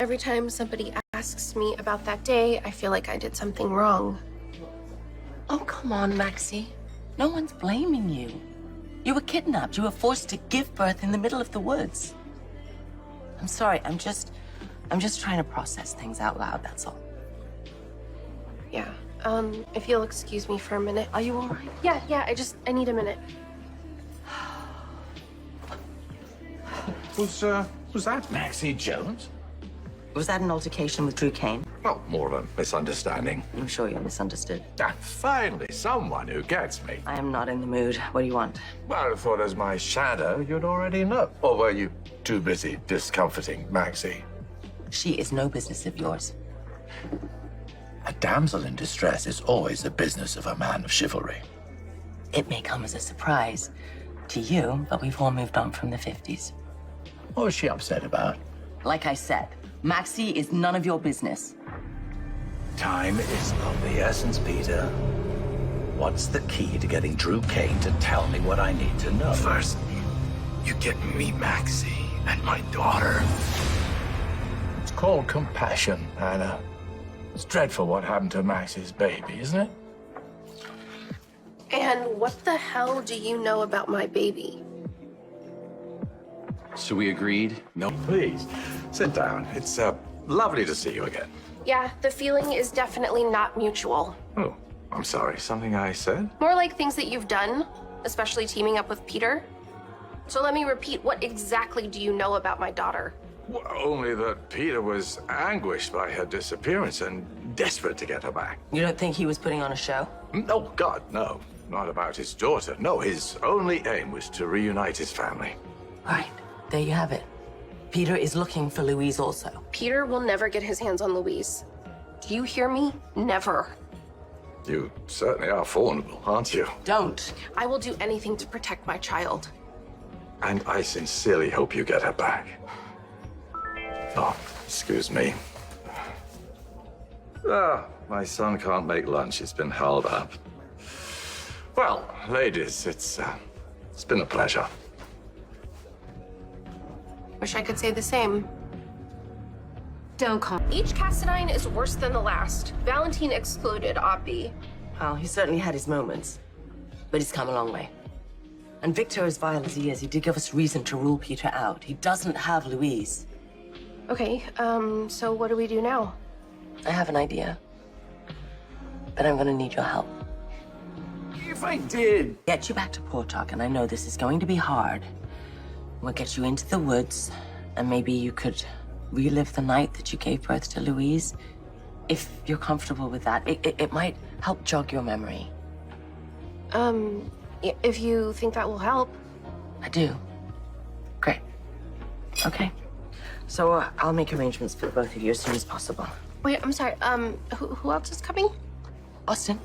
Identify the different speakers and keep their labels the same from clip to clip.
Speaker 1: Every time somebody asks me about that day, I feel like I did something wrong.
Speaker 2: Oh, come on, Maxie. No one's blaming you. You were kidnapped. You were forced to give birth in the middle of the woods. I'm sorry. I'm just trying to process things out loud, that's all.
Speaker 1: Yeah. If you'll excuse me for a minute.
Speaker 2: Are you all right?
Speaker 1: Yeah, I need a minute.
Speaker 3: Was that Maxie Jones?
Speaker 2: Was that an altercation with Drew Kane?
Speaker 3: Oh, more of a misunderstanding.
Speaker 2: I'm sure you're misunderstood.
Speaker 3: And finally, someone who gets me.
Speaker 2: I am not in the mood. What do you want?
Speaker 3: Well, I thought as my shadow, you'd already know. Or were you too busy discomforting Maxie?
Speaker 2: She is no business of yours.
Speaker 3: A damsel in distress is always the business of a man of chivalry.
Speaker 2: It may come as a surprise to you, but we've all moved on from the 50s.
Speaker 3: What was she upset about?
Speaker 2: Like I said, Maxie is none of your business.
Speaker 4: Time is of the essence, Peter. What's the key to getting Drew Kane to tell me what I need to know?
Speaker 3: First, you get me Maxie and my daughter. It's called compassion, Anna. It's dreadful what happened to Maxie's baby, isn't it?
Speaker 1: And what the hell do you know about my baby?
Speaker 5: So we agreed?
Speaker 3: No, please, sit down. It's lovely to see you again.
Speaker 1: Yeah, the feeling is definitely not mutual.
Speaker 3: Oh, I'm sorry. Something I said?
Speaker 1: More like things that you've done, especially teaming up with Peter. So let me repeat, what exactly do you know about my daughter?
Speaker 3: Well, only that Peter was anguished by her disappearance and desperate to get her back.
Speaker 2: You don't think he was putting on a show?
Speaker 3: Oh, God, no. Not about his daughter. No, his only aim was to reunite his family.
Speaker 2: All right, there you have it. Peter is looking for Louise also.
Speaker 1: Peter will never get his hands on Louise. Do you hear me? Never.
Speaker 3: You certainly are vulnerable, aren't you?
Speaker 2: Don't.
Speaker 1: I will do anything to protect my child.
Speaker 3: And I sincerely hope you get her back. Oh, excuse me. My son can't make lunch. It's been held up. Well, ladies, it's been a pleasure.
Speaker 1: Wish I could say the same.
Speaker 6: Don't call.
Speaker 1: Each Cassadine is worse than the last. Valentine excluded, Oppie.
Speaker 2: Well, he certainly had his moments, but he's come a long way. And Victor, as vile as he is, he did give us reason to rule Peter out. He doesn't have Louise.
Speaker 1: Okay, so what do we do now?
Speaker 2: I have an idea, but I'm gonna need your help.
Speaker 4: If I did...
Speaker 2: Get you back to Portok, and I know this is going to be hard. We'll get you into the woods, and maybe you could relive the night that you gave birth to Louise. If you're comfortable with that, it might help jog your memory.
Speaker 1: If you think that will help.
Speaker 2: I do. Great. Okay. So I'll make arrangements for the both of you as soon as possible.
Speaker 1: Wait, I'm sorry, who else is coming?
Speaker 2: Austin,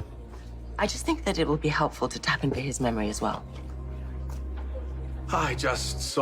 Speaker 2: I just think that it will be helpful to tap into his memory as well.
Speaker 3: I just saw